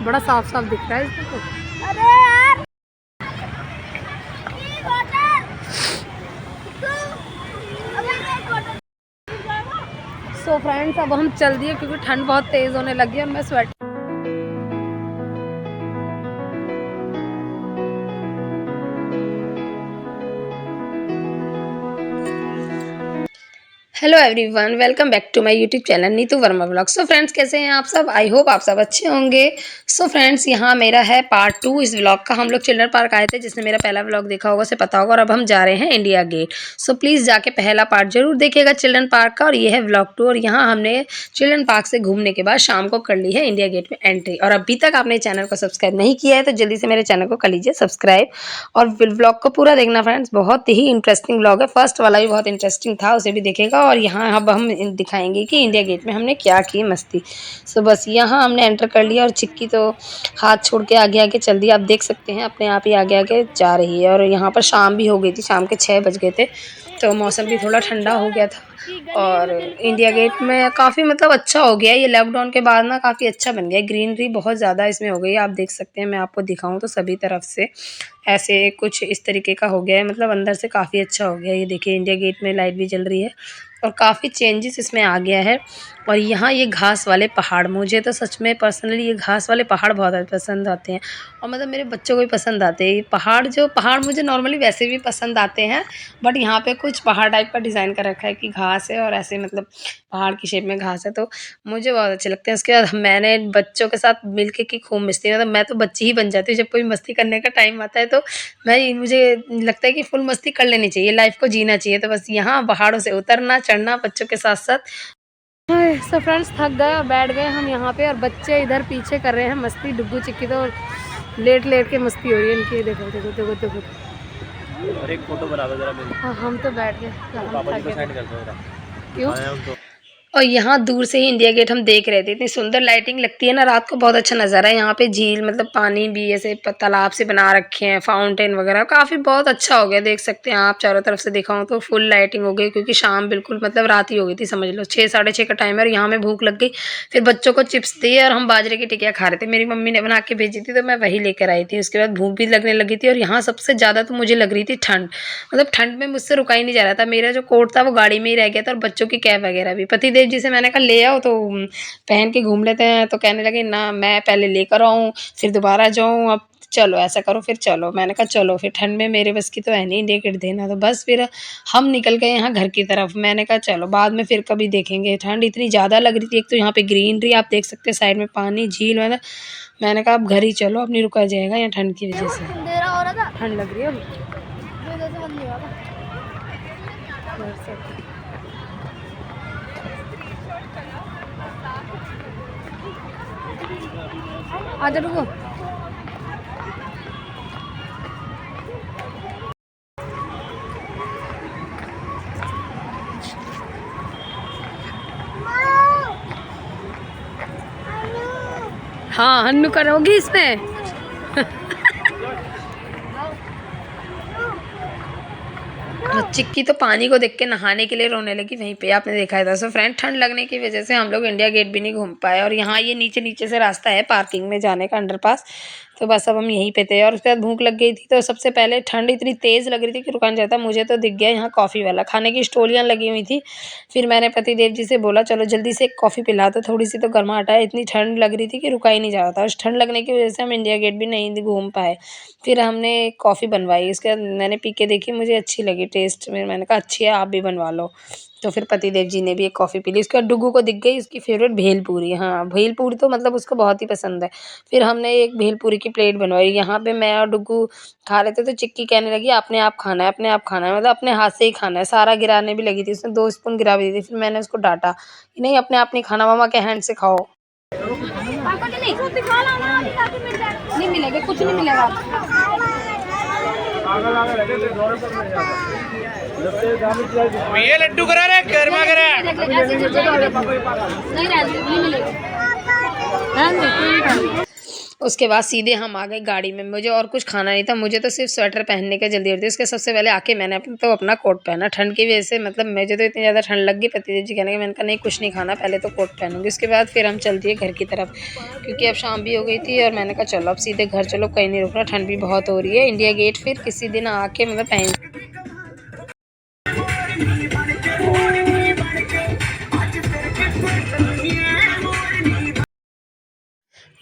बड़ा साफ साफ दिख रहा है इसको तो। अरे यार सो फ्रेंड्स अब हम चल दिए क्योंकि ठंड बहुत तेज़ होने लगी है और मैं sweat. Hello everyone, welcome back to my YouTube channel Neetu Verma blog. So friends कैसे हैं आप सब? आई होप आप सब अच्छे होंगे। सो फ्रेंड्स यहाँ मेरा है पार्ट 2 इस व्लॉग का। हम लोग चिल्ड्रन पार्क आए थे, जिसने मेरा पहला व्लॉग देखा होगा उसे पता होगा। और अब हम जा रहे हैं इंडिया गेट। सो प्लीज़ जाके पहला पार्ट जरूर देखिएगा चिल्ड्रन पार्क का। और ये है व्लॉग 2 और यहाँ हमने चिल्ड्रन पार्क से घूमने के बाद शाम को कर ली है इंडिया गेट में एंट्री। और अभी तक आपने चैनल को सब्सक्राइब नहीं किया है तो जल्दी से मेरे चैनल को कर लीजिए सब्सक्राइब और व्लॉग को पूरा देखना फ्रेंड्स, बहुत ही इंटरेस्टिंग व्लॉग है। फर्स्ट वाला भी बहुत इंटरेस्टिंग था, उसे भी देखेगा। और यहाँ अब हम दिखाएंगे कि इंडिया गेट में हमने क्या की मस्ती। सो बस यहाँ हमने एंटर कर लिया और चिक्की तो हाथ छोड़ के आगे आगे चल दी। आप देख सकते हैं अपने आप ही आगे आगे जा रही है। और यहाँ पर शाम भी हो गई थी, शाम के 6 बज गए थे तो मौसम भी थोड़ा ठंडा हो गया था। और इंडिया गेट में काफ़ी मतलब अच्छा हो गया, ये लॉकडाउन के बाद ना काफ़ी अच्छा बन गया। ग्रीनरी बहुत ज़्यादा इसमें हो गई, आप देख सकते हैं। मैं आपको दिखाऊं तो सभी तरफ से ऐसे कुछ इस तरीके का हो गया है, मतलब अंदर से काफ़ी अच्छा हो गया। ये देखिए इंडिया गेट में लाइट भी जल रही है और काफ़ी चेंजेस इसमें आ गया है। और यहाँ ये घास वाले पहाड़, मुझे तो सच में पर्सनली ये घास वाले पहाड़ बहुत पसंद आते हैं और मतलब मेरे बच्चों को भी पसंद आते हैं। ये पहाड़ मुझे नॉर्मली वैसे भी पसंद आते हैं, बट यहाँ पे कुछ पहाड़ टाइप का डिज़ाइन कर रखा है कि घास है और ऐसे मतलब पहाड़ की शेप में घास है, तो मुझे बहुत अच्छे लगते हैं। उसके बाद मैंने बच्चों के साथ मिल के की खूब मस्ती, मतलब मैं तो बच्ची ही बन जाती हूँ जब कोई मस्ती करने का टाइम आता है। तो मुझे लगता है कि फुल मस्ती कर लेनी चाहिए, लाइफ को जीना चाहिए। तो बस यहाँ पहाड़ों से उतरना चढ़ना बच्चों के साथ साथ। सो फ्रेंड्स थक गए और बैठ गए हम यहाँ पे और बच्चे इधर पीछे कर रहे हैं मस्ती। डुग्गू चिक्की तो लेट लेट के मस्ती हो रही है इनकी। देखो देखो देखो देखो। और एक फोटो बना दो जरा मेरी। हाँ हम तो बैठ गए, पापा जी को सेंड कर दो जरा। क्यों? आया उनको। और यहाँ दूर से ही इंडिया गेट हम देख रहे थे, इतनी सुंदर लाइटिंग लगती है ना रात को, बहुत अच्छा नज़ारा है। यहाँ पे झील मतलब पानी भी ऐसे तालाब से बना रखे हैं, फाउंटेन वगैरह काफ़ी बहुत अच्छा हो गया। देख सकते हैं आप, चारों तरफ से दिखाऊँ तो फुल लाइटिंग हो गई क्योंकि शाम बिल्कुल मतलब रात ही हो गई थी, समझ लो 6 साढ़े 6 का टाइम है। और यहाँ में भूख लग गई, फिर बच्चों को चिप्स दिए और हम बाजरे की टिकिया खा रहे थे। मेरी मम्मी ने बना के भेजी थी तो मैं वही लेकर आई थी। उसके बाद भूख भी लगने लगी थी और यहाँ सबसे ज़्यादा तो मुझे लग रही थी ठंड, मतलब ठंड में मुझसे रुका ही नहीं जा रहा था। मेरा जो कोट था वो गाड़ी में ही रह गया था और बच्चों की कैप वगैरह भी। पतिदेव जी से मैंने कहा ले आओ तो पहन के घूम लेते हैं, तो कहने लगे ना मैं पहले लेकर आऊँ फिर दोबारा जाऊँ, अब चलो ऐसा करो फिर चलो। मैंने कहा चलो, फिर ठंड में मेरे बस की तो है नहीं इंडिया गेट देना। तो बस फिर हम निकल गए यहाँ घर की तरफ। मैंने कहा चलो बाद में फिर कभी देखेंगे। ठंड इतनी ज़्यादा लग रही थी, एक तो यहाँ पे ग्रीनरी आप देख सकते हैं, साइड में पानी झील। मैंने कहा अब घर ही चलो, अब नहीं रुका जाएगा यहाँ ठंड की वजह से। ठंड लग रही है अभी। आजा रुको। हाँ हन्नू करोगी इसमें। चिक्की तो पानी को देख के नहाने के लिए रोने लगी वहीं पे, आपने देखा था। सो फ्रेंड ठंड लगने की वजह से हम लोग इंडिया गेट भी नहीं घूम पाए। और यहाँ ये नीचे नीचे से रास्ता है पार्किंग में जाने का, अंडरपास। तो बस अब हम यहीं पे थे और उसके बाद भूख लग गई थी। तो सबसे पहले ठंड इतनी तेज़ लग रही थी कि रुका नहीं जाता। मुझे तो दिख गया यहाँ कॉफ़ी वाला, खाने की स्टोलियाँ लगी हुई थी। फिर मैंने पतिदेव जी से बोला चलो जल्दी से एक कॉफ़ी पिला दो, थोड़ी सी तो गर्माहट है। इतनी ठंड लग रही थी कि रुका ही नहीं जा रहा था। उस ठंड लगने की वजह से हम इंडिया गेट भी नहीं घूम पाए। फिर हमने कॉफ़ी बनवाई, उसके बाद मैंने पी के देखी, मुझे अच्छी लगी टेस्ट में। मैंने कहा अच्छी है, आप भी बनवा लो। तो फिर पतिदेव जी ने भी एक कॉफ़ी पी ली। उसके बाद डुग्गू को दिख गई उसकी फेवरेट भेलपूरी। हाँ भेलपूरी तो मतलब उसको बहुत ही पसंद है। फिर हमने एक भेलपूरी की प्लेट बनवाई। यहाँ पे मैं और डुग्गू खा रहे थे तो चिक्की कहने लगी अपने आप खाना है, अपने आप खाना है, मतलब अपने हाथ से ही खाना है। सारा गिराने भी लगी थी, उसने 2 स्पून गिरा भी दी थी। फिर मैंने उसको डांटा कि नहीं अपने आप नहीं खाना, मामा के हैंड से खाओ। नहीं मिलेगा, कुछ नहीं मिलेगा। ये लड्डू करा रहे गर्मा करा। उसके बाद सीधे हम आ गए गाड़ी में। मुझे और कुछ खाना नहीं था, मुझे तो सिर्फ स्वेटर पहनने की जल्दी होती है। उसके सबसे पहले आके मैंने तो अपना कोट पहना ठंड की वजह से, मतलब मुझे तो इतनी ज़्यादा ठंड लग गई। पतिदेव जी कहने के, मैंने कहा नहीं कुछ नहीं खाना, पहले तो कोट पहनूंगी। उसके बाद फिर हम चल दिए घर की तरफ, क्योंकि अब शाम भी हो गई थी और मैंने कहा चलो अब सीधे घर चलो, कहीं नहीं रुकना, ठंड भी बहुत हो रही है। इंडिया गेट फिर किसी दिन आके मतलब पहन।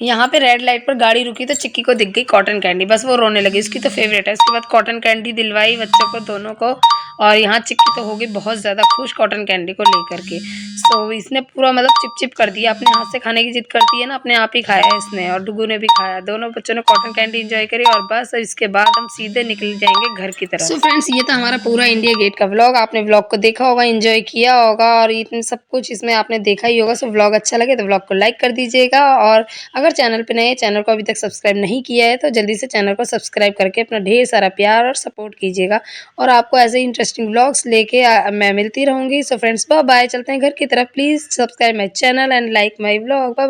यहाँ पे रेड लाइट पर गाड़ी रुकी तो चिक्की को दिख गई कॉटन कैंडी, बस वो रोने लगी, उसकी तो फेवरेट है। उसके बाद कॉटन कैंडी दिलवाई बच्चों को दोनों को, और यहाँ चिक्की तो हो गई बहुत ज़्यादा खुश कॉटन कैंडी को लेकर के। सो इसने पूरा मतलब चिप चिप कर दिया, अपने हाथ से खाने की जिद करती है ना, अपने आप ही खाया इसने, और डुगू ने भी खाया। दोनों बच्चों ने कॉटन कैंडी इंजॉय करी, और बस इसके बाद हम सीधे निकल जाएंगे घर की तरफ। सो फ्रेंड्स, ये था हमारा पूरा इंडिया गेट का व्लॉग। आपने व्लॉग को देखा होगा, एंजॉय किया होगा, और इतने सब कुछ इसमें आपने देखा ही होगा। सो व्लॉग अच्छा लगे तो व्लॉग को लाइक कर दीजिएगा, और अगर चैनल पे नए हैं, चैनल को अभी तक सब्सक्राइब नहीं किया है तो जल्दी से चैनल को सब्सक्राइब करके अपना ढेर सारा प्यार और सपोर्ट कीजिएगा। और आपको ऐसे ही इंटरेस्टिंग व्लॉग्स लेके मैं मिलती रहूँगी। सो फ्रेंड्स, बाय बाय, चलते हैं घर की तरफ। Please subscribe my channel and like my vlog. Bye.